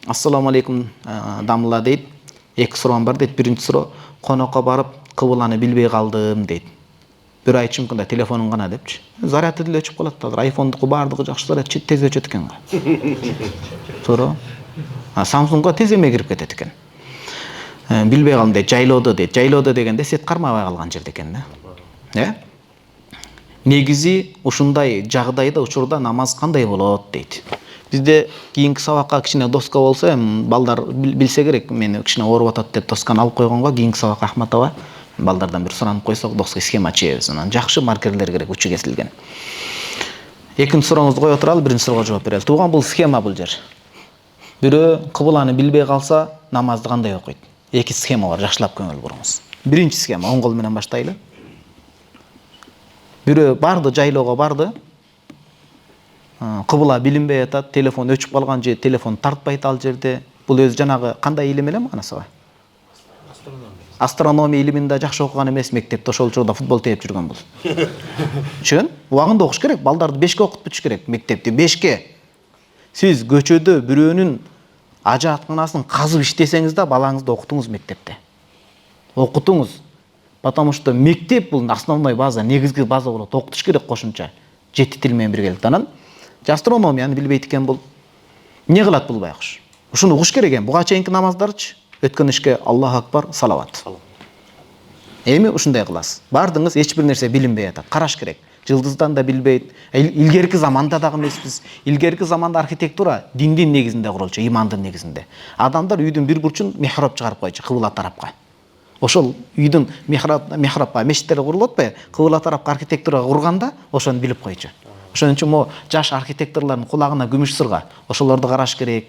Ассаламу алейкум, дамла дейт. Эки суроом бар дейт. Биринчи суроо, конокко барып, кыбыланы билбей калдым дейт. Бир айтчы мүмкүн да телефонун гана депчи. Заряды деле өчүп калат да. Айфондуку бардыгы жакшы заряд тез өчөт экен. Суроо. Samsungга тез эме кирип кетет экен. Билбей калдым дейт, жайлоодо дейт. Жайлоодо дегенде сет кармабай калган жерде экен да. Негизи ушундай жагдайда учурда намаз кандай болот дейт. Бизде кийинки сабакка кичине доска болсо, балдар билсе керек, мени кичине ооруп атат деп досканы алып койгонго, кийинки сабакка Ахматова балдардан бир суранып койсок, доска схема чебиз. Анан жакшы маркерлер керек, учу кесилген. Экинчи сурооңузду коюп туралы, биринчи суроого жооп берели. Тууган, бул схема бул жер. Бирөө кыбыланы билбей калса, намазды кандай окуйт? Эки схема бар, жакшылап көңүл буруңуз. Биринчи схема, оң кол менен баштайлы. Бирөө барды, жайлоого барды. Кыбыла билинбей атат, телефон өчүп калган же телефон тартпайт ал жерде. Бул өзү жанагы кандай илим эле манасыга? Астрономия илиминде жакшы окуган эмес, мектепте ошол учурда футбол тээп жүргөн бул. Чын? Убагында окуш керек, балдарды 5ке окутуш керек, мектепти 5ке. Сиз көчөдө бирөөнүн ажаатканасын казып иштесеңиз да балаңызды окутуңуз мектепте. Окутуңуз. Потому что мектеп бул основной база, негизги база болот. Окутуш керек кошумча. Жети тил менен биргеликте. Анан астрономияны билбейт экен бул. Эмне кылат бул байкуш? Ушуну угуш керек экен. Буга чейинки намаздарчы өткөн ишке Аллаху акбар, салават. Эми ушундай кыласыз. Бардыңыз, эч бир нерсе билинбей атат. Караш керек. Жылдыздан да билбейт. Илгерки заманда дагы эмеспиз. Илгерки заманда архитектура диндин негизинде курулчу, имандын негизинде. Адамдар үйдүн бир бурчун михраб чыгарып койчу, кыбла тарапка. Ошол үйдүн михрабка мешиттер курулат атпайбы? Кыбла тарапка архитектура курганда ошону билип койчу. Ошон үчүн мо жаш архитекторлордун кулагына күмүш сырга. Ошолорду караш керек.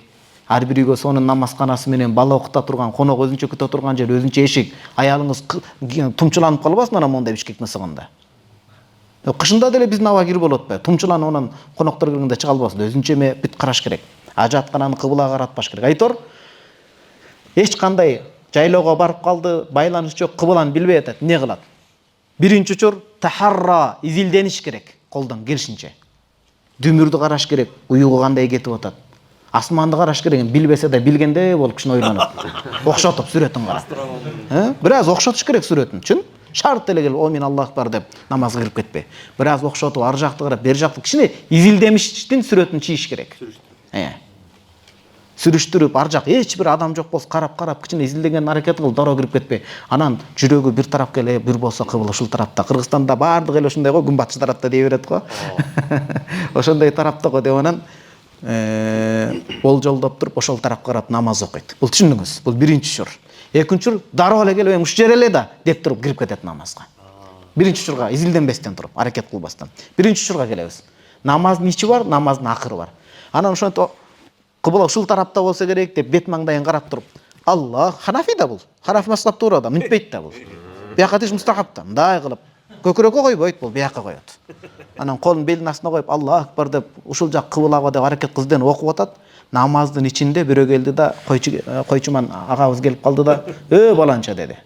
Ар бир үйгө сонун намазканасы менен бала окута турган, конок өзүнчө күтө турган жер, өзүнчө эшик. Аялыңыз тумчуланып калбасын анан мондай Бишкектин ысыгында. Кышында деле биздин аба кирип болот атпайбы? Тумчуланып анан коноктор келгенде чыга албасын. Өзүнчө эме бүт караш керек. Ажаткананы кыбылага каратпаш керек. Айтор эч кандай жайлоого барып калды, байланыш жок, кыбыланы билбей атат. Эмне кылат? Биринчи учур тахарра, изилдениш керек. Колдон келишинче. Дүмүрдү караш керек, уюгу кандай кетип атат. Асманды караш керек, билбесе да билгендей болуп кишини ойлонот. Окшотуп сүрөтүн карап. Бир аз окшотуш керек сүрөтүн, чын? Шарт эле келип, о мен Аллах бар деп намазга кирип кетпей. Бир аз окшотуп, ар жакты карап, бер жакты кишини изилдемиштин сүрөтүн чийиш керек. Сүрүштүрүп, ар жак эч бир адам жок болсо карап кичине изилдеген аракет кылып, дароо кирип кетпей. Анан жүрөгү бир тарапка эле, бир болсо кыбыл ушул тарапта. Кыргызстанда бардыгы эле ушундай го, күнбатыш тарапта дей берет го. Ошондой тарапта го деп анан болжолдоп туруп ошол тарапка карап намаз окуйт. Бул түшүндүңүз? Бул биринчи учур. Экинчи учур дароо эле келип, уш жер эле да деп туруп кирип кетет намазга. Биринчи учурга изилденбестен туруп, аракет кылбастан. Биринчи учурга келебиз. Намаздын ичи бар, намаздын акыры бар. Анан ошентип кыбыла ушул тарапта болсо керек деп бет маңдайын карап туруп, Аллах, Ханафи да бул. Ханафи мазхабы туура да, мынтпейт да бул. Бияка тиш мустахаб да, мындай кылып, көкүрөккө койбойт бул, бияка коет. Анан колун белдин астына коюп, Аллах акбар деп ушул жак кыбылага деп аракет кылден окуп атат. Намаздын ичинде бирөө келди да, койчуман агабыз келип калды да, баланча деди.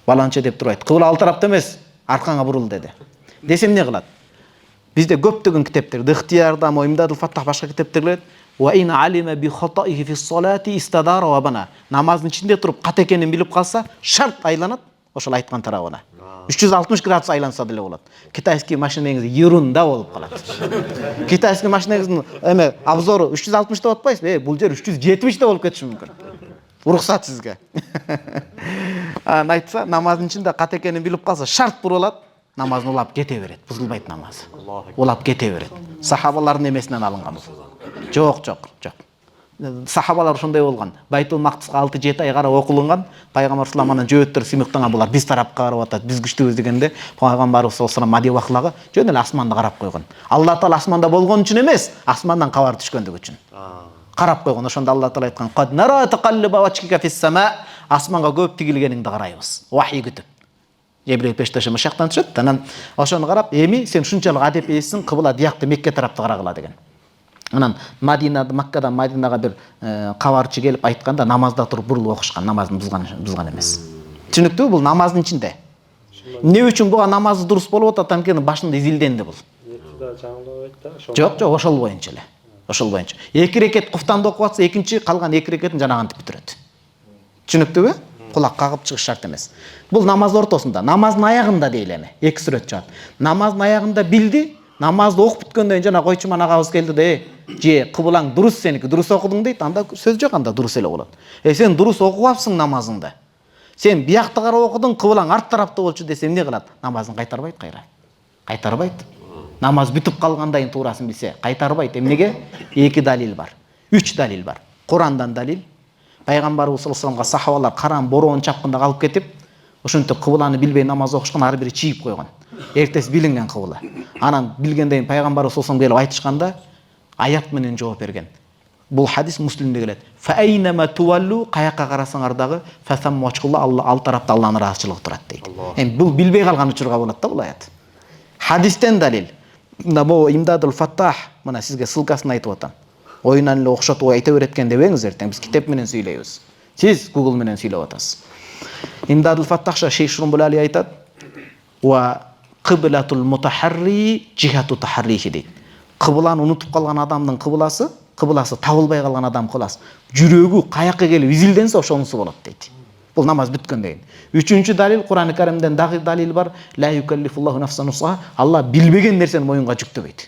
Баланча деп туруп айт, кыбыла ал тарапта эмес, аркаңа бурул деди. Десе эмне кылат? Бизде көптөгөн китептер, Ихтиярда, Имдадул Фаттах башка китептер келет. Wa in alima bi khata'ihi fi s-salati istadara wa bana. Намаздын ичинде туруп кат экенин билип калса, шарт айланат ошол айткан тарабына. 360 градус айланса деле болот. Китайский машинеңиз ерунда болуп калат. Китайский машинеңиздин эме обзору 360 деп атпайсызбы? Бул жер 370 да болуп кетиши мүмкүн. Уруксат сизге. Айтса, намаздын ичинде кат экенин билип калса, шарт бурулат, намазын улап кете берет. Бузулбайт намаз. Улап кете берет. Сахабалардын эмесинен алынган бул. Жок. Сахабалар ошондой болгон. Байтул Мактыска 6-7 ай карап окулунган. Пайгамбар саллаллаху алейхи жөөттөр сыймыктанган булар. Биз тарапка карап атат, биз күчтүүбүз дегенде, Пайгамбарыбыз саллаллаху алейхи мади вакылагы жөн эле асманды карап койгон. Алла таала асманда болгон үчүн эмес, асмандан кабар түшкөндүгү үчүн. Карап койгон. Ошондо Алла таала айткан: "Кад нара тaqalluba wajhika fis-sama." Асманга көп тигилгениңди карайбыз. Вахий күтүп. Жебрейил пештеши мышактан түшөт. Анан ошону карап, эми сен ушунчалык адеп ийсиң, кыбыла диякты Мекке тарапты карагыла деген. Анан Маккадан Мадинага бир кабарчы келип айтканда, намазда туруп бурулуп окушкан, намазын бузган эмес. Түшүнүктүүбү? Бул намаздын ичинде. Эмне үчүн буга намазы дурус болуп атат анткени башында изилденди бул. Жок, ошол боюнча эле. Ошол боюнча 2 рекет куфтанды окуп атса, экинчи калган 2 рекетин жанагантип бүтүрөт. Түшүнүктүүбү? Кулак кагып чыгыш шарт эмес. Бул намаз ортосунда, намаздын аягында дейли эми. 2 сүрөт жаат. Намаздын аягында билди, намазды окуп бүткөндөн кийин жана койчуман агабыз келди де, же кыбылаң дурус, сеники дурус окудуң дейт. Анда сөз жок, анда дурус эле болот. Сен дурус окуп намазыңды. Сен биякты карап окудуң, кыбылаң арт тарапта болчу десе эмне кылат? Намазын кайтарбайт кайра. Кайтарбайт. Намаз бүтүп калгандайын туурасын билсе, кайтарбайт. Эмнеге? 2 далил бар. 3 далил бар. Курандан далил. Пайгамбарыбыз саллаллаху алейхи вассаламга сахабалар караан бороон чапкында калып кетип, ошентип кыбыланы билбей намаз окушкан, ар бири чийип койгон. Эртеси билинген кыбыла. Анан билгенден пайгамбарыбыз саллаллаху алейхи вассалам келип айтышканда, аят менен жооп берген. Бул хадис Муслимде келет. Фа айнама туаллу, каяка карасаңар дагы, фасам мочкулла, Алла ал тарапта Алланын ыраазычылыгы турат дейт. Эми бул билбей калган учурга болот да бул аят. Хадистен далил. Намо имдадул фаттах, мына сизге ссылкасын айтып атам. Оюнан эле окшотуп айта береткен дебеңиздер, биз китеп менен сүйлөйбүз. Сиз Google менен сүйлөп атасыз. Имдадул фаттахша Шейх Шурумбулали айтат: "Ва кыблатул мутахарри жихату тахаррихи" дейт. Кыбыланы унутуп калган адамдын кыбыласы табылбай калган адам кыласы. Жүрөгү каяка келип изилденсе ошонусу болот дейт. Бул намаз бүткөндөн кийин. Үчүнчү далил Кур'ан-ы Каримден дагы далил бар. Ла юкаллифуллаху нафсан усаха. Алла билбеген нерсени моюнга жүктөбөйт.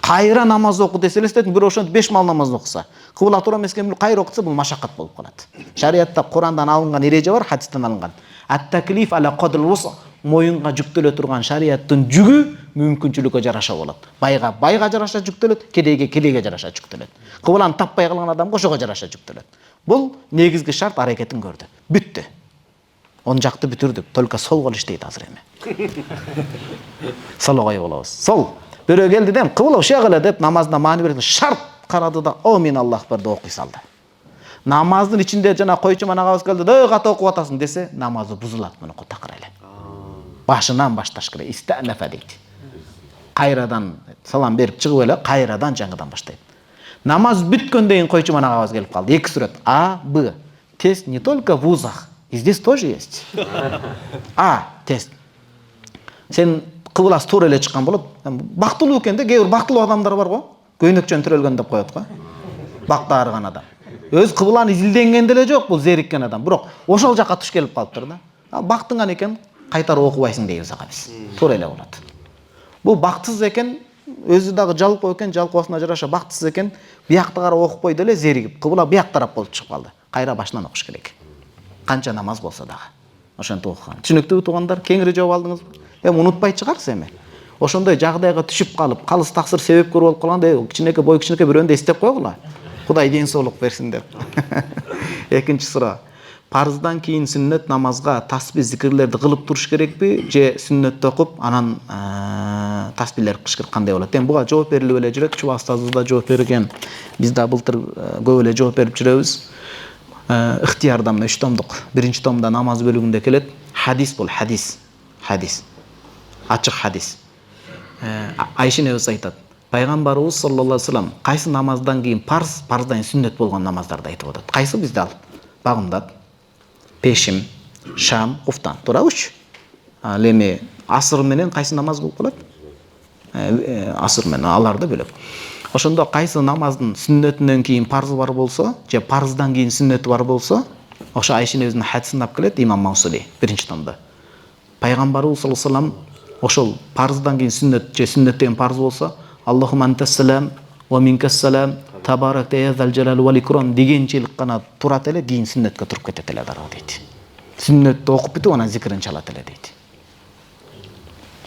Кайра намаз оку десе элестетин, бир ошентип 5 мал намаз окуса, кыбыла туура эмескен кайра окутса бул машакат болуп калат. Шариатта Курандан алынган эреже бар, хадистен алынган. Ат-таклиф ала qaдрил вус, моюнга жүктөлө турган шариаттын жүгү мүмкүнчүлүккө жараша болот. Байга жараша жүктөлөт, кедейге жараша жүктөлөт. Кыбыланы таппай калган адамга ошого жараша жүктөлөт. Бул негизги шарт, аракетин көрдү. Бүттү. Он жакты бүтүрдүк. Только сол кол иштейт азыр эми. Сол кой болобуз. Сол. Бирөө келди дем, кыбыла ушагыла деп намазда маани берди. Шарт карады да, "О мен Аллах берди" окуй салды. Намаздын ичинде жана койчуман агабыз келди, "Ой, ката окуп атасың" десе, намазы бузулат мунуку такыр эле. Башынан башташ керек. Истанафа дейт. Кайрадан салам берип чыгып эле, кайрадан жаңыдан баштайт. Намаз бүткөндөн кийин койчуман агабыз келип калды. 2 сүрөт. А, Б. Тест не только в вузах. И здесь тоже есть. А, тест. Сен кыбыласы туура эле чыккан болот. Бактылуу экен да, кээ бир бактылуу адамдар бар го. Көйнөкчөн төрөлгөн деп коет го. Бакты арыган адам. Өз кыбыланы изилденген деле жок, бул зериккен адам. Бирок ошол жакка туш келип калыптыр да. Бактыңан экен, кайтарып окубайсың дейбиз ага биз. Туура эле болот. Бул бактсыз экен, өзү дагы жалкоо экен, жалкоосуна жараша бактсыз экен, биякты карап окуппой деле зеригип, кыбыла бияк тарап болуп чыгып калды. Кайра башынан окуш керек. Канча намаз болсо дагы. Ошентип окуган. Түшүнүктүүбү туугандар? Кеңири жооп алдыңызбы? Эми унутпай чыгарсыз эми. Ошондой жагдайга түшүп калып, калыс таксыр себепкөр болуп калганда, кичинекей бирөөнү эстеп койгула. Кудай ден соолук берсин деп. Экинчи суроо. Парыздан кийин сүннөт намазга тасбih зикирлерди кылып туруш керекпи, же сүннөттү окуп, анан тасбиhlер кышкырткандай болот? Эми буга жооп берилип эле жүрөт. Чуба устазыбыз да жооп берген. Биз да былтыр көп эле жооп берип жүрөбүз. Ыхтиярда мына 3 томдук. 1-чи томдо намаз бөлүгүндө келет. Хадис бул, хадис. Ачык хадис. Айша энебиз айтат. Пайгамбарыбыз саллаллаху алейхи вассалам кайсы намаздан кийин парыздан сүннөт болгон намаздарды айтып атат. Кайсы бизде ал? Багымдат, пешим, шам, куфтан. Туурабы? Ал эми асыр менен кайсы намаз болуп калат? Асыр менен аларды бөлөк. Ошондо кайсы намаздын сүннөтүнөн кийин парызы бар болсо, же парыздан кийин сүннөтү бар болсо, ошо Айша энебиздин хадисин алып келет Имам Маусули 1-чи томдо. Пайгамбарыбыз саллаллаху алейхи вассалам ошол парыздан кийин сүннөт же сүннөттөн парыз болсо, Аллахумма антассалам ва минкассалам табаракта я зал жалал вал икрам дегенчелик гана турат эле, кийин сүннөткө туруп кетет эле дароо дейт. Сүннөттү окуп бүтүп анан зикирин чалат эле дейт.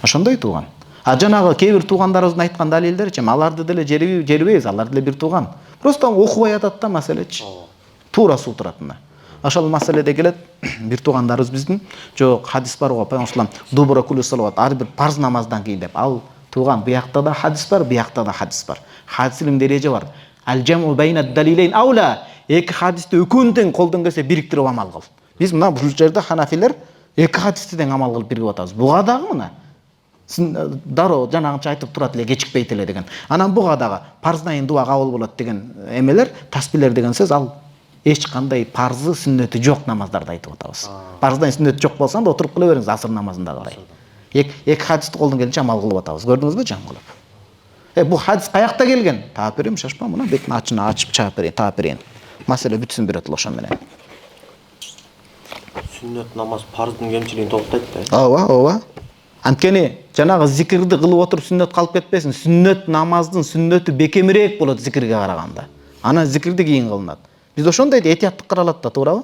Ошондой тууган. Жанагы кээ бир туугандарыбыздын айткан далилдерчи, аларды деле желбейбиз, алар деле бир тууган. Просто окубай атат да маселечи. Туура суу туратына. Ошол маселеде келет бир туугандарыбыз биздин, жок хадис бар го, Пайгамбар дубура кулу салават, ар бир парз намаздан кийин деп. Ал тууган биякта да хадис бар, биякта да хадис бар. Хадис илимде эреже бар. Ал жаму байна далилейн аула. Эки хадисти экөөнү тең колдон келсе бириктирип амал кыл. Биз мына бул жерде ханафилер эки хадисти тең амал кылып биригип атабыз. Буга дагы мына дароо жанагынча айтып турат эле, кечикпейт эле деген. Анан буга дагы парыздан дуа кабыл болот деген эмелер, тасбиhlер деген сөз, ал эч кандай парзы, сүннөтү жок намаздарды айтып атабыз. Парыздан сүннөт жок болсо да отуруп кыла бериңиз асыр намазында карай. Эки хадисти колдон келинче амал кылып атабыз. Көрдүңүзбү жан кылып? Бул хадис каякта келген? Таап берем, шашпа, мына бетин ачып чаап берейин, таап берейин. Маселе бүтсүн бирөт ошон менен. Сүннөт намаз парздын кемчилигин толуктайт да. Ооба. Анткени жанагы зикирди кылып отуруп сүннөт калып кетпесин. Сүннөт намаздын сүннөтү бекемирээк болот зикирге караганда. Анан зикирди кийин кылынат. Биз ошондой этияттык кыралат да, туурабы?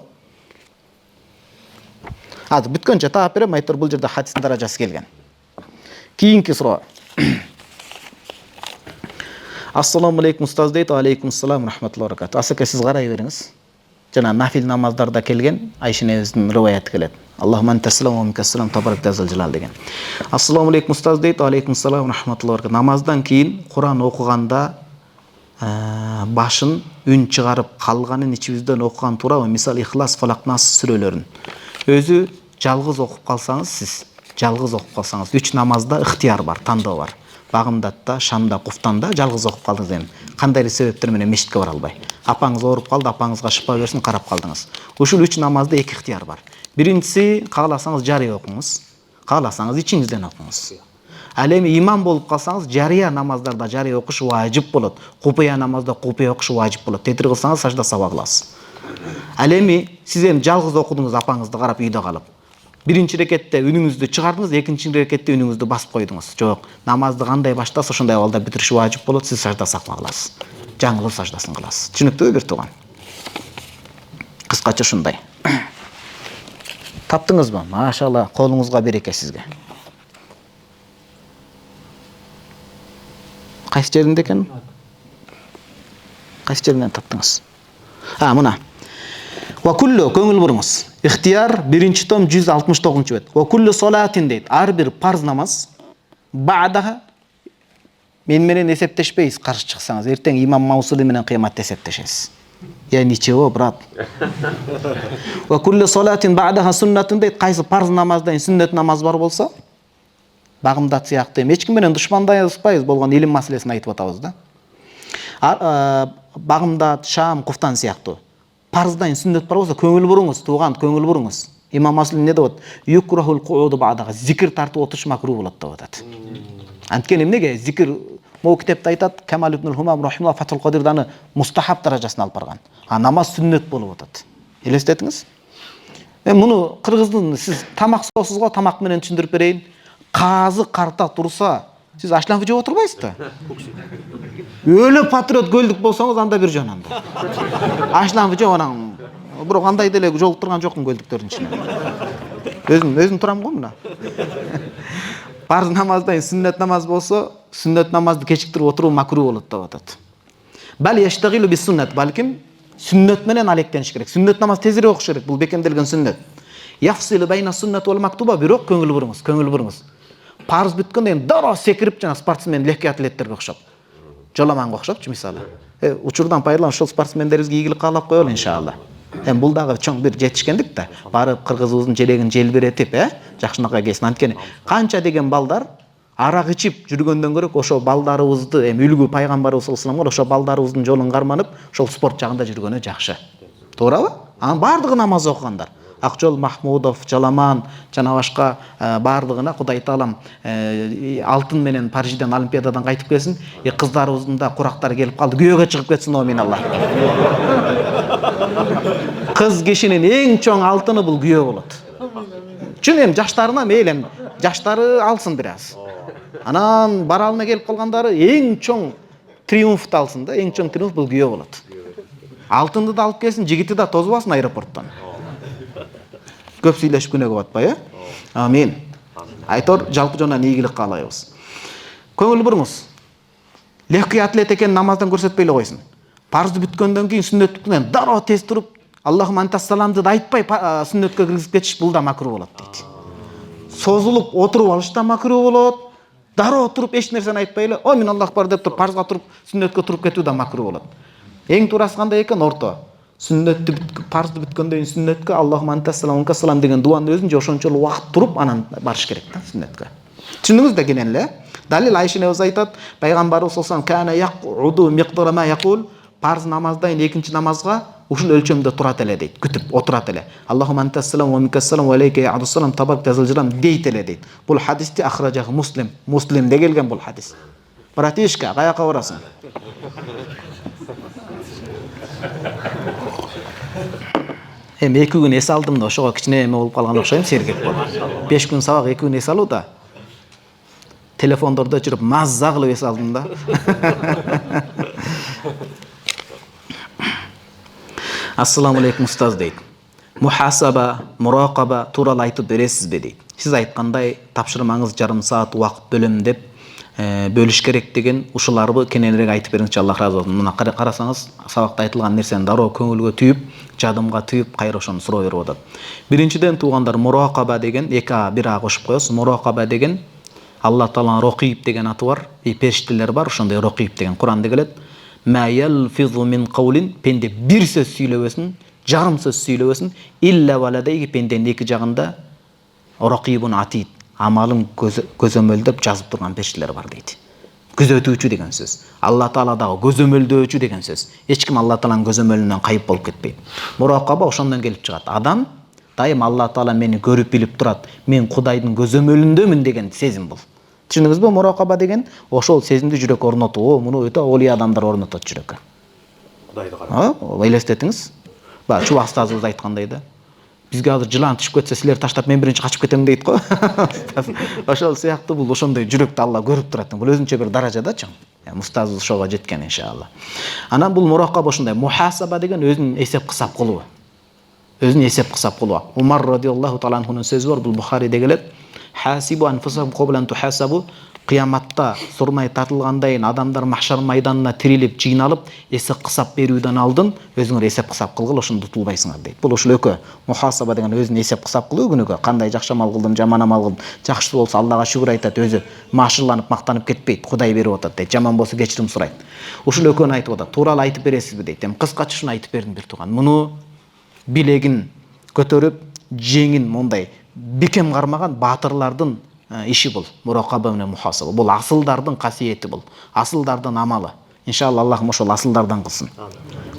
Азыр бүткөнчө таап берем, айтор бул жерде хадистин даражасы келген. Кийинки суроо. Ассаламу алейкум устаз дейт. Алейкум ассалам рахматуллахи ва баракатух. Асаке сиз карай бериңиз. Жана нафил намаздарда келген Айшенебиздин риваяты келет. Аллахумма антассалам ва минкассалам табарак тазал жалал деген. Ассаламу алейкум устаз дейт. Алейкум ассалам рахматуллахи ва баракатух. Намаздан кийин Куран окуганда башын үн чыгарып калганын ичибизден окуган туурабы? Мисал Ихлас, Фалак, Нас сүрөлөрүн. Өзү жалгыз окуп калсаңыз, сиз жалгыз окуп калсаңыз, 3 намазда ыктыяр бар, тандоо бар. Багымдатта, шамда, куфтанда жалгыз окуп калдыңыз эми. Кандай себептер менен мешитке бара албай. Апаңыз ооруп калды, апаңызга шыпа берсин, карап калдыңыз. Ушул 3 намазда 2 ыктыяр бар. Биринчиси, кааласаңыз жарый окуңуз, кааласаңыз ичиңизден окуңуз. Ал эми имам болуп калсаңыз, жарыя намаздарда жарый окуш важип болот. Купуя намазда купуя окуш важип болот. Тетир кылсаңыз сажда саба кыласыз. Ал эми сиз эми жалгыз окудуңуз апаңызды карап үйдө калып. Биринчи рекетте үнүңүздү чыгардыңыз, экинчи рекетте үнүңүздү басып койдуңуз. Жок, намазды кандай баштаса ошондой абалда бүтүрүш важип болот, сиз сажда сакма кыласыз. Жаңылып саждасын кыласыз. Түшүнүктүүбү бир тууган? Кыскача ушундай. Таптыңызбы? Машалла, колуңузга береке сизге. Кайсы жеринде экен? Кайсы жеринен таптыңыз? Мына. Ва куллу, көңүл буруңуз. Ихтияр 1-чи том 169-чу бет. Ва куллу салатин дейт. Ар бир парз намаз баъдаха мен менен эсептешпейсиз, каршы чыксаңыз. Эртең имам Маусули менен кыяматта эсептешесиз. Я ничего, брат. Ва куллу салатин баъдаха суннатун дейт. Кайсы парз намаздан сүннөт намаз бар болсо, багымдат сыяктуу эми эч ким менен душмандаспайбыз болгон илим маселесин айтып атабыз да. Багымдат, шам, куфтан сыяктуу. Парздан сүннөт бар болсо көңүл буруңуз, тууган, көңүл буруңуз. Имам Маслим не деп атат? Юкрахул кууду баъдаха. Зикир тартып отуруш макруh болот деп атат. Анткени эмнеге зикир могу китепте айтат, Камал ибн Хумам рахималлах Фатхул Кадирданы мустахаб даражасына алып барган. Намаз сүннөт болуп атат. Элестетиңиз? Муну кыргыздын сиз тамак соосуз го, тамак менен түшүндүрүп берейин. Казы карта турса, сиз ашлампы жеп отурбайсыз да? Өлө патриот көлдүк болсоңуз анда бир жананда. Ашлампы жеп анан бирок андай деле жолуктурган жокмун көлдүктөрдүн ичинен. Өзүм турам го мына. Парз намаздан сүннөт намаз болсо, сүннөт намазды кечиктирип отуруу макруh болот деп атат. Бал яштагилу бис сүннат, балким сүннөт менен алектениш керек. Сүннөт намаз тезирээк окуш керек. Бул бекемделген сүннөт. Яфсилу байна сүннат вал мактуба, бирок көңүл буруңуз. Парз бүткөндөн кийин дароо секирип жана спортсмен легкий атлеттерге окшоп. Жоламанга окшопчу мисалы. Учурдан пайдаланып ошол спортсмендерибизге ийгилик каалап коелу иншалла. Бул дагы чоң бир жетишкендик да. Барып кыргызыбыздын желегин желбиретип, жакшынакай келсин. Анткени канча деген балдар арак ичип жүргөндөн көрөк ошо балдарыбызды, үлгү пайгамбарыбыз саллаллаху алейхи ошо балдарыбыздын жолун карманып, ошол спорт жагында жүргөнү жакшы. Туурабы? Анын бардыгы намаз окугандар. Акжол Махмудов, Жаламан, жана башка бардыгына Кудай таалам алтын менен Парижден Олимпиададан кайтып келсин. Кыздарыбыздын да курактары келип калды. Күйөөгө чыгып кетсин амин Аллах. Кыз кишинин эң чоң алтыны бул күйөө болот. Чын эми жаштарына мейлем, жаштары алсын бир аз. Анан баралына келип калгандары эң чоң триумфты алсын да, эң чоң триумф бул күйөө болот. Алтынды да алып келсин, жигити да тозбасын аэропорттон. Көп сүйлөшүп күнөөгө батпай, Амин. Айтор жалпы жонан ийгилик каалайбыз. Көңүл буруңуз. Легкий атлет экен намаздан көрсөтпөй эле койсун. Парзды бүткөндөн кийин сүннөттүкүнөн дароо тез туруп, Аллахумма антассаламды да айтпай сүннөткө киргизип кетиш бул да макруh болот дейт. Созулуп отуруп алыш да макруh болот. Дароо туруп эч нерсени айтпай эле, амин Аллах бар деп туруп парзга туруп, сүннөткө туруп кетүү да макруh болот. Эң туурасы кандай экен? Орто. Сүннөттү парзды бүткөндөн кийин сүннөткө Аллахумма антассалам кассалам деген дуанын өзүнчө ошончолук убакыт туруп анан барыш керек да сүннөткө. Түшүндүңүз да кенен эле? Далил Айшенебиз айтат, пайгамбарыбыз саллаллаху алейхи ва саллям кана яқуду миқдара ма яқул, парз намаздан экинчи намазга ушул өлчөмдө турат эле дейт, күтүп отурат эле. Аллахумма антассалам ва минкассалам ва алейка я'дуссалам табак тазылжырам дейт эле дейт. Бул хадисти ахражаху Муслим, Муслимде келген бул хадис. Братишка, каяка барасың? Эми 2 күн эс алдым да ошого кичине эме болуп калган окшойм, сергек болуп. 5 күн сабак, 2 күн эс алуу да. Телефондордо жүрүп мазза кылып эс алдым да. Ассаламу алейкум устаз дейт. Мухасаба, муракаба тууралуу айтып бересизби дейт. Сиз айткандай тапшырмаңыз жарым саат убакыт бөлөм деп бөлүш керек деген ушуларбы кененирээк айтып бериңизчи, Аллах разы болсун. Мына карасаңыз, сабакта айтылган нерсени дароо көңүлгө түйүп, жадымга түйүп, кайра ошону суроо берип атат. Биринчиден туугандар, муракаба деген 2а 1а кошуп коесуз. Муракаба деген Алла Тааланын Рокиб деген аты бар, периштелер бар, ошондой Рокиб деген Куранда келет. Ма ялфизу мин каулин, пенде бир сөз сүйлөбөсүн, жарым сөз сүйлөбөсүн, илля валадайги, пенденин эки жагында Рокибун атид, амалын көзөмөлдөп жазып турган периштелер бар дейт. Көзөтүүчү деген сөз. Алла Таала дагы көзөмөлдөөчү деген сөз. Эч ким Алла Тааланын көзөмөлүнөн кайып болуп кетпейт. Муракаба ошондон келип чыгат. Адам дайым Алла Таала мени көрүп билип турат, мен Кудайдын көзөмөлүндөмүн деген сезим бул. Түшүндүңүзбү? Муракаба деген ошол сезимди жүрөк орнотуу. Муну өтө олий адамдар орнотот жүрөккө. Кудайды карап. Элестетиңиз. Баа Чубак устазыбыз айткандай да. Бизге азыр жылан түшүп кетсе, силер таштап мен биринчи качып кетем дейт го. Ошол сыяктуу бул ошондой жүрөктү Алла көрүп турат. Бул өзүнчө бир даражадачы. Устазыбыз ошого жеткен иншалла. Анан бул муракаба ошондой. Мухасаба деген өзүнүн эсеп кысап кылуу. Өзүнүн эсеп кысап кылуу. Умар радиаллаху таала анхунун сөзү бар, бул Бухариде келет. Хасибу анфусакум кабла ан тухасабу. Кыяматта сурнай тартылгандайын адамдар махшар майданына тирилип, жыйналып, эсеп кысап берүүдөн алдын өзүңөр эсеп кысап кылгыл, ошондо утулбайсыңар дейт. Бул ушул экөө. Мухасаба деген өзүнүн эсеп кысап кылуу күнүгө. Кандай жакшы амал кылдым, жаман амал кылдым. Жакшы болсо Аллага шүгүр айтат, өзү машырланып, мактанып кетпейт. Кудай берип атат дейт. Жаман болсо кечирим сурайт. Ушул экөөнү айтып атат. Тууралуу айтып бересизби дейт. Эми кыскача ушуну айтып бердим бир тууган. Муну билегин көтөрүп, жеңин мондай бекем кармаган баатырлардын иши бул. Муракаба менен мухасаба. Бул асылдардын касиети бул. Асылдардын амалы. Иншалла Аллахым ошол асылдардан кылсын.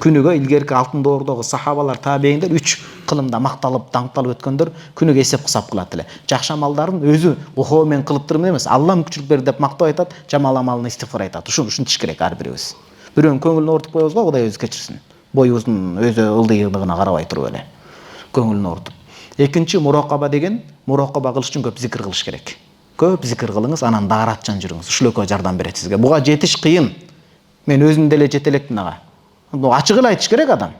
Күнүгө илгерки алтын доордогу сахабалар, табейиндер 3 кылымда макталып, даңкталып өткөндөр күнүгө эсеп кысап кылат эле. Жакшы амалдарын өзү ухоо менен кылып турмун эмес, Алла мүмкүнчүлүк берди деп мактап айтат, жаман амалын истигфар айтат. Ушинтиш керек ар бирибиз. Бирөөнүн көңүлүн оорутуп коебуз го, Кудай өзү кечирсин. Боюбуздун өзү ылдыйдыгына карабай туруп эле. Көңүлүн оорутуп. Экинчи муракаба деген, муракаба кылыш үчүн көп зикир кылыш керек. Көп зикир кылыңыз, анан дааратчан жүрүңүз. Ушул экөө жардам берет сизге. Буга жетиш кыйын. Мен өзүм деле жете элекмин ага. Ачык эле айтыш керек адам.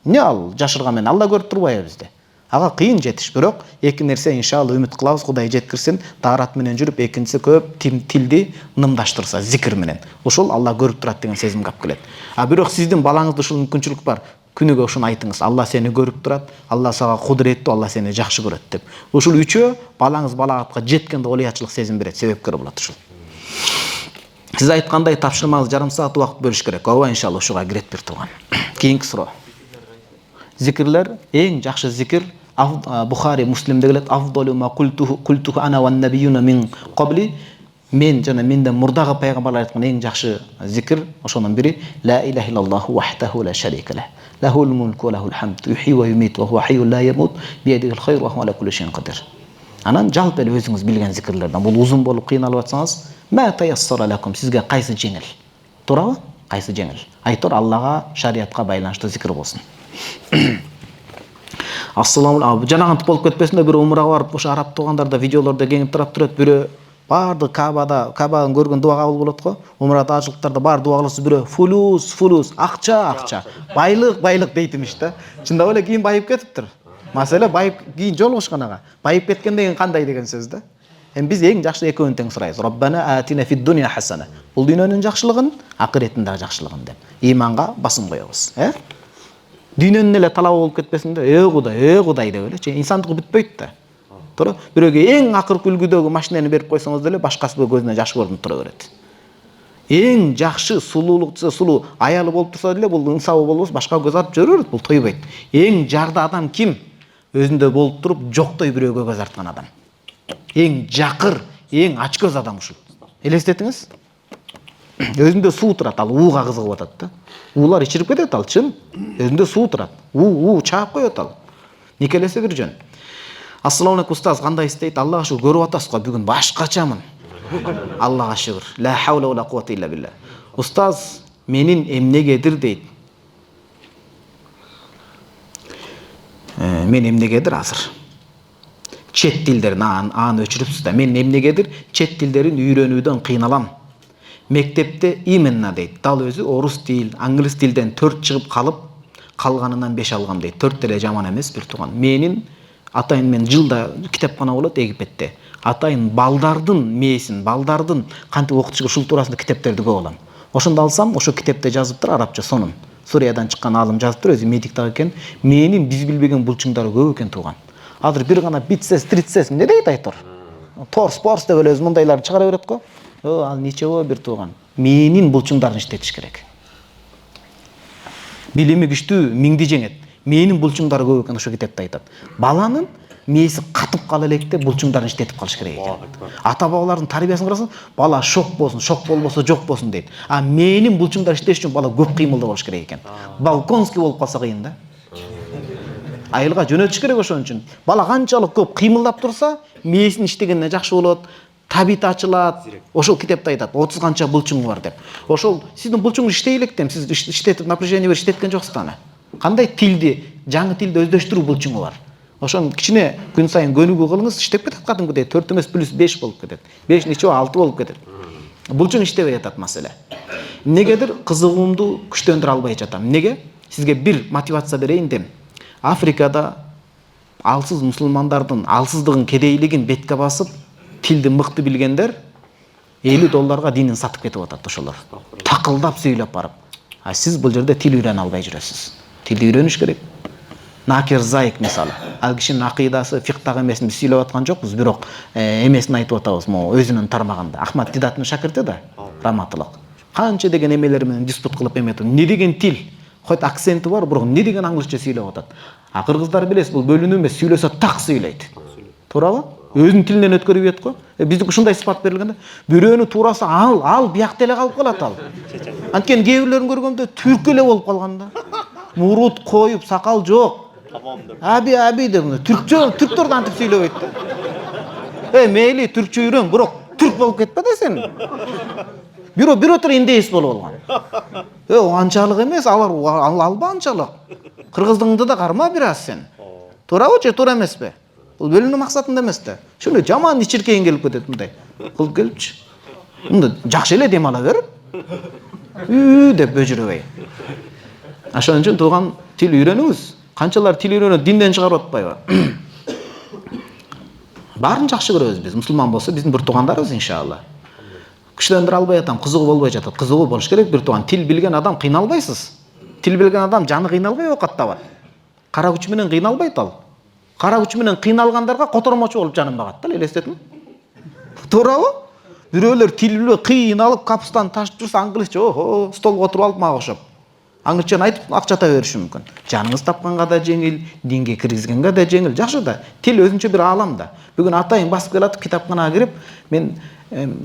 Эмне ал жашырган менен Алла көрүп турбайбы бизди? Ага кыйын жетиш, бирок эки нерсе иншалла үмүт кылабыз, Кудай жеткирсин. Даарат менен жүрүп, экинчиси көп тилди нымдаштырса, зикир менен. Ушул Алла көрүп турат деген сезимге алып келет. Бирок сиздин балаңызда ушул мүмкүнчүлүк бар. Күнүгө ушуну айтыңыз. Алла сени көрүп турат, Алла сага кудуреттүү, Алла сени жакшы көрөт деп. Ушул үчөө балаңыз балагатка жеткенде олиячылык сезим берет, себепкер болот ушул. Сиз айткандай тапшырмаңыз жарым саат убакыт бөлүш керек. Ооба, иншалла ушуга кирет бир тууган. Кийинки суроо. Зикирлер, эң жакшы зикир Бухари, Муслимде келет. Афдалу ма культуху ана ван набиюна мин qabli. Мен жана менден мурдагы пайгамбарлар айткан эң жакшы зикир ошонун бири ла илаха иллаллаху вахдаху ла шарика ла. Лахул мулку ва лахул хамд. Юхи ва юмит ва хува хайюн ла ямут биядихил хайр ва хува ала кулли шайин кадир. Анан жалпы эле өзүңүз билген зикирлерден. Бул узун болуп кыйналып атсаңыз, ма таяссара лакум, сизге кайсы жеңил? Туурабы? Кайсы жеңил? Айтор Аллага, шариатка байланыштуу зикир болсун. Ассаламу алейкум. Жанагынтып болуп кетпесин да, бир умрага барып, ошо араб туугандарда видеолордо кеңип турат, бирөө барды Кабадан көргөн дуа кабыл болот го. Умрада ажылыктарда бар дуа кылса бирөө фулус, акча, байлык дейт имиш да. Чындап эле кийин байып кетиптир. Маселе байып кийин жолугушкан ага. Байып кеткенден кийин кандай деген сөз да. Эми биз эң жакшы экөөнү тең сурайбыз. Роббана атина фид дуnya хасана. Бул дүйнөнүн жакшылыгын, акыретин дагы жакшылыгын деп. Иманга басым коебуз, Дүйнөнүн эле талабы болуп кетпесин да. Кудай деп эле. Инсандык бүтпөйт да. Туура? Бирөөгө эң акыркы үлгүдөгү машинени берип койсоңуз деле башкасы көзүнө жаш көрүнүп тура берет. Эң жакшы сулуулукчу сулуу аялы болуп турса деле бул инсабы болбос, башка көз артып жүрө берет, бул тойбойт. Эң жарды адам ким? Өзүндө болуп туруп жоктой бирөөгө көз арткан адам. Эң жакыр, эң ачкөз адам ушул. Элестетиңиз? Өзүндө суу турат, ал ууга кызыгып атат да. Уулар ичирип кетет ал, чын. Өзүндө суу турат. Уу чаап коет ал. Никелесе бир жөн. Ассаламу алейкум устаз, кандай истейт? Аллага шүгүр көрүп атасыз го, бүгүн башкачамын. Аллага шүгүр. Ла хаула ва ла куввата илля билля. Устаз менин эмнегедир дейт. Мен эмнегедир азыр чет тилдерин аны өчүрүпсүз да. Мен эмнегедир чет тилдерин үйрөнүүдөн кыйналам. Мектепте именно дейт. Дал өзү орус тил, англис тилден 4 чыгып калып, калганынан 5 алгам дейт. 4 деле жаман эмес бир тууган. Менин атайын мен жылда китепкана болот Египетте. Атайын балдардын мээсин, балдардын кантип окутуш ушул туурасында китептерди көп алам. Ошондо алсам, ошо китепте жазыптыр арабча сонун. Суриядан чыккан алым жазыптыр, өзү медик дагы экен. Менин биз билбеген булчуңдары көп экен тууган. Азыр бир гана битсес, тритсес эмне дейт айтор. Торс, порс деп эле өзү мындайларды чыгара берет го. Ал ничего бир тууган. Менин булчуңдарын иштетиш керек. Билими күчтүү миңди жеңет. Менин булчуңдары көп экен ошо китепте айтат. Баланын мээси катып кала электе булчуңдарын иштетип калыш керек экен. Ата бабалардын тарбиясын карасаң, бала шок болсун, шок болбосо жок болсун дейт. А менин булчуңдар иштеш үчүн бала көп кыймылда болуш керек экен. Балконский болуп калса кыйын да. Айылга жөнөтүш керек ошон үчүн. Бала канчалык көп кыймылдап турса, мээсин иштегенде жакшы болот. Табит ачылат. Ошол китепте айтат, 30 канча булчуң бар деп. Ошол сиздин булчуңуз иштей электем, сиз иштетип напряжение берип иштеткен жоксуз да аны. Кандай тилди, жаңы тилди өздөштүрүү булчуңу бар. Ошон кичине күн сайын көнүгүү кылыңыз, иштеп кетет кадимкидей 4 эмес плюс 5 болуп кетет. 5 нече 6 болуп кетет. Булчуң иштебей жатат маселе. Эмнегедир кызыгуумду күчтөндүрө албай жатам. Эмнеге? Сизге бир мотивация берейин дем. Африкада алсыз мусулмандардын алсыздыгын, кедейлигин бетке басып, тилди мыкты билгендер $50 динин сатып кетип атат ошолор. Такылдап сүйлөп барып. А сиз бул жерде тил үйрөнө албай жүрөсүз. Тилди үйрөнүш керек. Накир Заик мисалы. Ал кишинин акыйдасы фиктагы эмесин биз сүйлөп аткан жокпуз, бирок эмесин айтып атабыз, могу өзүнүн тармагында. Ахмад Дидаттын шакирти да, раматылык. Канча деген эмелер менен диспут кылып эметип, не деген тил, хоть акценти бар, бирок не деген англисче сүйлөп атат. А кыргыздар билесиз, бул бөлүнүү эмес, сүйлөсө так сүйлөйт. Туурабы? Өзүнүн тилинен өткөрүп ийет го. Биздики ушундай сыпат берилгенде, бирөөнү туурасы ал биякта эле калып калат ал. Анткени кээ бирлерин көргөндө түрк эле болуп калган да. Мурут коюп, сакал жок. Аби деп түрктөр да антип сүйлөбөйт да. Мейли түркчө үйрөн, бирок түрк болуп кетпе да сен. Бирөө тура индейс болуп алган. Анчалык эмес, алба анчалык. Кыргыздыңды да карма бир аз сен. Туурабы же туура эмеспи? Бул бөлүнүү максатында эмес да. Шуну жаман ичиркейин келип кетет мындай. Кылып келипчи. Мында жакшы эле дем ала берип. Деп бөжүрөбөй. Ошон үчүн тууган тил үйрөнүңүз. Канчалар тил үйрөнөт, динден чыгарып атпайбы? Баарын жакшы көрөбүз биз. Мусулман болсо биздин бир туугандарыбыз иншалла. Күчтөндүрө албай атам, кызыгуу болбой жатат. Кызыгуу болуш керек бир тууган. Тил билген адам кыйналбайсыз. Тил билген адам жаны кыйналбай оокаттабат. Кара күч менен кыйналбайт ал. Кара күч менен кыйналгандарга котормочу болуп жанын багат да, элестетиңи. Туурабы? Бирөөлөр тил билбей кыйналып капустан ташып турса, англисче, столго отуруп алып мага окшоп. Аңгычан айтып акча таа бериши мүмкүн. Жаныңыз тапканга да жеңил, динге киргизгенге да жеңил. Жакшы да. Тил өзүнчө бир аалам да. Бүгүн атайын басып келатып китапканага кирип, мен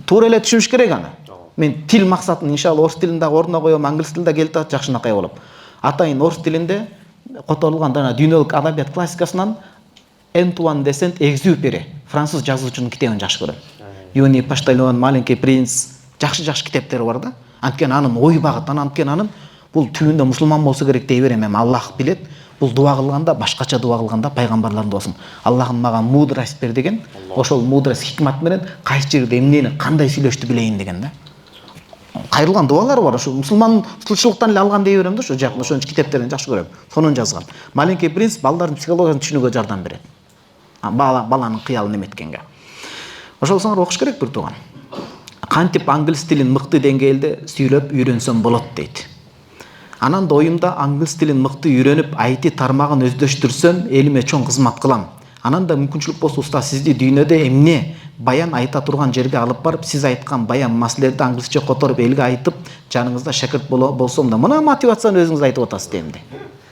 туура эле түшүнүш керек аны. Мен тил максатын иншалла орус тилинде ордуна коём, англис тилинде келип атат, жакшынакай болуп. Атайын орус тилинде которулган дана дүйнөлүк адабият классикасынан Антуан де Сент-Экзюпери, француз жазуучунун китебин жакшы көрөм. Юни Паштальон, Маленький принц, жакшы китептери бар да. Анткени анын ой багытын, анткени анын бул түбүндө мусулман болсо керек дей берем, эми Аллах билет. Бул дуа кылганда, башкача дуа кылганда пайгамбарлардын дуасын. Аллахым мага мудрость бер деген, ошол мудрость хикмат менен кайсы жерде эмнени кандай сүйлөштү билейин деген да. Кайрылган дуалар бар, ошо мусулманчылыктан эле алган дей берем да, ошо жак, ошонун китептерин жакшы көрөм. Сонун жазган. Маленький принц балдардын психологиясын түшүнүүгө жардам берет. Баланын кыялын эметкенге. Ошол окуш керек бир тууган. Кантип англис тилин мыкты деңгээлде сүйлөп үйрөнсөм болот дейт. Анан да оюмда англис тилин мыкты үйрөнүп, IT тармагын өздөштүрсөм, элиме чоң кызмат кылам. Анан да мүмкүнчүлүк болсо уста сизди дүйнөдө эмне баян айта турган жерге алып барып, сиз айткан баян маселелерди англисче которуп, элге айтып, жаныңызда шакирт болсом да, мына мотивацияны өзүңүз айтып атасыз демди.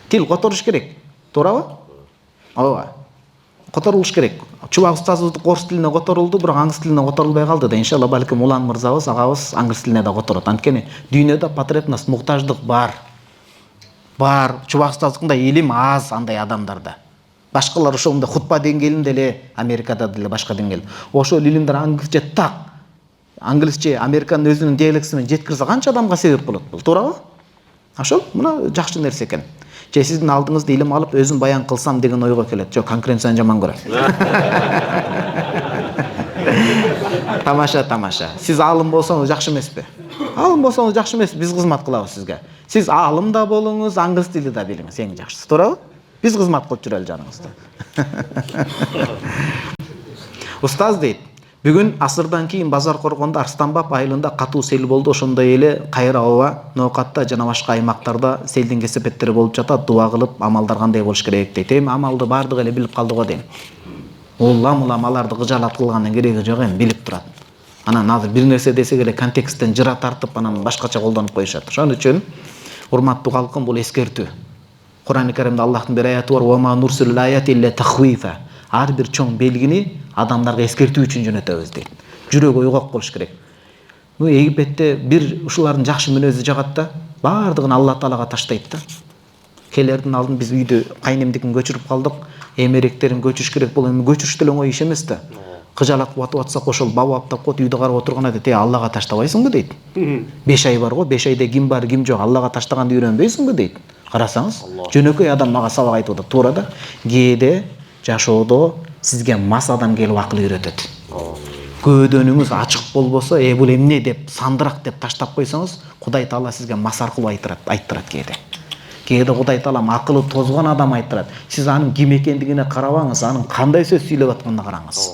Тил которуш керек. Туурабы? Ооба. Которулуш керек. Чубак устазыбыз орус тилине которулду, бирок англис тилине которулбай калды да. Иншалла балким Улан мырзабыз, агабыз англис тилине да которот. Анткени дүйнөдө потребность, муктаждык бар. Чубак устаздыкында илим аз андай адамдарда. Башкалар ошондой хутба деңгээлинде эле, Америкада деле башка деңгээл. Ошол илимдер англисче так англисче американын өзүнүн диалектisi менен жеткирсе канча адамга себеп болот бул, туурабы? Ошол мына жакшы нерсе экен. Же сиздин алдыңызда илим алып өзүм баян кылсам деген ойго келет. Жок, конкуренцияны жаман көрөм. Тамаша. Сиз алым болсоңуз жакшы эмеспи? Алым болсоңуз жакшы эмес, биз кызмат кылабыз сизге. Сиз алым да болуңуз, англис тили да билиңиз, эң жакшысы, туурабы? Биз кызмат кылып жүрөлү жаныңызда. Устаз дейт, бүгүн асырдан кийин базар коргондо Арстанбап айылында катуу сел болду, ошондой эле Кайра Оба, Ноокатта жана башка аймактарда селдин кесепеттери болуп жатат. Дуа кылып, амалдар кандай болуш керек дейт. Эми амалды бардыгы эле билип калды го дейм. Улам аларды кыжаалат кылганын кереги жок, эми билип турат. Анан азыр бир нерсе десек эле контексттен жыра тартып, анан башкача колдонуп коюшат. Ошон үчүн урматтуу калкым, бул эскертүү. Кур'ан-ы Каримде Аллахтын бир аяты бар: "Ва ма нурсилул аяти илля тахвифа". Ар бир чоң белгини адамдарга эскертүү үчүн жөнөтөбүз дейт. Жүрөк ойгок болуш керек. Египетте бир ушулардын жакшы мүнөзү жагат да, бардыгын Алла Таалага таштайт да. Келердин алдын биз үйдө кайнемдикин көчүрүп калдык, эмеректерин көчүрүш керек. Бул эми көчүрүш деле оңой иш эмес да. Кыжалат кылып атсак, ошол бабы аптап коет, үйдө карап отурган дейт, Аллага таштабайсыңбы дейт. 5 ай бар го, 5 айда ким бар, ким жок, Аллага таштаганды үйрөнбөйсүңбү дейт. Карасаңыз, жөнөкөй адам мага сабак айтып атат, туура да. Кээде жашоодо сизге мас адам келип акыл үйрөтөт. Көөдөнүңүз ачык болбосо, бул эмне деп сандырак деп таштап койсоңуз, Кудай Таала сизге мас аркылуу айттырат кээде. Кээде Кудай Таала акылы тозгон адам айттырат. Сиз анын ким экендигине карабаңыз, анын кандай сөз сүйлөп атканына караңыз.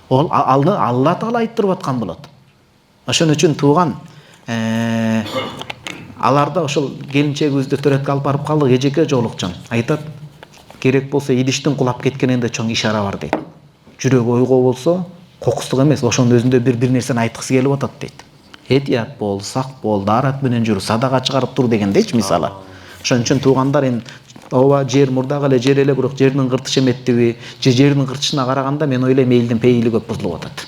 Ол Алла Таала айттырып аткан болот. Ошон үчүн тууган, аларда ошол келинчегибизди төрөткө алып барып калдык, эжеке жоолукчан. Айтат, керек болсо идиштин кулап кеткенинде чоң ишара бар дейт. Жүрөк ойго болсо, кокустук эмес, ошонун өзүндө бир нерсени айткысы келип атат дейт. Этият бол, сак бол, даарат менен жүр, садака чыгарып тур дегендейчи мисалы. Ошон үчүн туугандар, эми ооба жер мурдагы эле жер эле, бирок жердин кыртышы эметтиби, же жердин кыртышына караганда мен ойлойм элдин пейили көп бузулуп атат.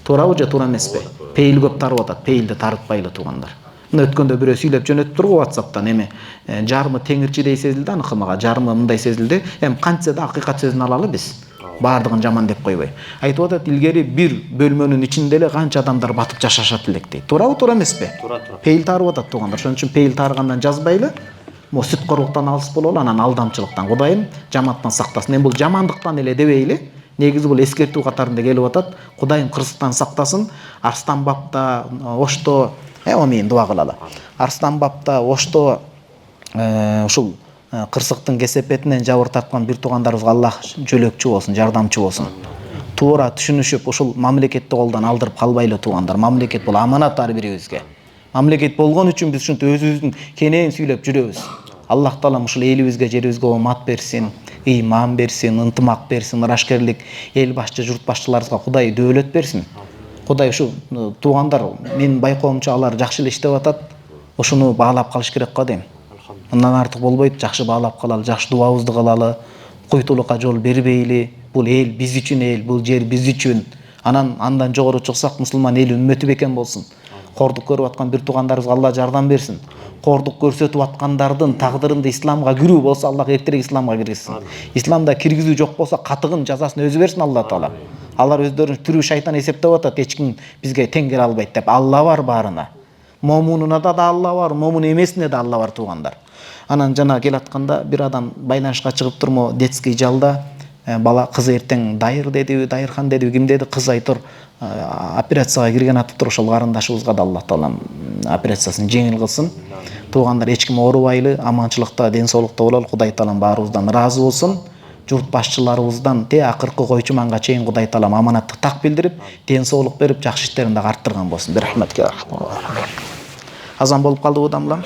Туурабы же туура эмеспи? Пейил көп тарып атат, пейилди тарытпайлы туугандар. Мына өткөндө бирөө сүйлөп жөнөтүп тургу WhatsApp'тан, эми жарымы теңирчидей сезилди, аныкы мага жарымы мындай сезилди. Эми кантса да акыйкат сөзүн алалы биз. Бардыгын жаман деп койбой. Айтып атат, илгери бир бөлмөнүн ичинде эле канча адамдар батып жашашат элек дейт. Туурабы, туура эмеспи? Туура. Пейил тарып атат туугандар. Ошон үчүн пейил тарыгандан жазбайлы. Мо сүткорлуктан алыс бололу, анан алдамчылыктан. Кудайым жамандыктан сактасын. Эми бул жамандыктан эле дебейли. Негизи бул эскертүү катарында келип атат. Кудайым кырсыктан сактасын. Арстанбапта, Ошто, амин дуа кылалы. Арстанбапта, Ошто ушул кырсыктын кесепетинен жабыр тарткан бир туугандарыбызга Аллах жөлөкчү болсун, жардамчы болсун. Туура түшүнүшүп, ушул мамлекетти колдон алдырып калбайлы туугандар. Мамлекет бул аманат ар бирибизге. Мамлекет болгон үчүн биз ушинтип өзүбүздүн кенен сүйлөп жүрөбүз. Аллах Таала ушул элибизге, жерибизге омат берсин, ыйман берсин, ынтымак берсин, ырашкерлик, эл башчы, журт башчыларыбызга Кудай дөөлөт берсин. Кудай ушу туугандар, менин байкоомча алар жакшы эле иштеп атат. Ошону баалап калыш керек го дейм. Мындан артык болбойт, жакшы баалап калалы, жакшы дуабызды кылалы, куйтулукка жол бербейли. Бул эл биз үчүн эл, бул жер биз үчүн. Андан жогору чыксак, мусулман эл үммөтү бекен болсун. Кордук көрүп аткан бир туугандарыбызга Алла жардам берсин. Кордук көрсөтүп аткандардын тагдырында исламга кирүү болсо, Аллах эртерээк исламга киргизсин. Исламда киргизүү жок болсо, катыгын жазасын өзү берсин Алла Таала. Алар өздөрүн түрү шайтан эсептеп атат, эч ким бизге тең келе албайт деп. Алла бар баарына. Момунуна да Алла бар, момун эмесине да Алла бар туугандар. Анан жана келатканда бир адам байланышка чыгып турмо, детский жалда бала кызы эртең дайыр дедиби, дайырхан дедиби, ким деди, кыз айтыр операцияга кирген атыптыр. Ошол карындашыбызга да Аллах Таала операциясын жеңил кылсын. Туугандар, эч ким оорубайлы, аманчылыкта, ден соолукта бололу. Кудай Таалам баарыбыздан ыраазы болсун. Журт башчыларыбыздан акыркы койчуманга чейин Кудай Таалам аманатты так билдирип, ден соолук берип, жакшы иштерин да арттырган болсун. Бирахметке. Азан болуп калдыбы дамлам?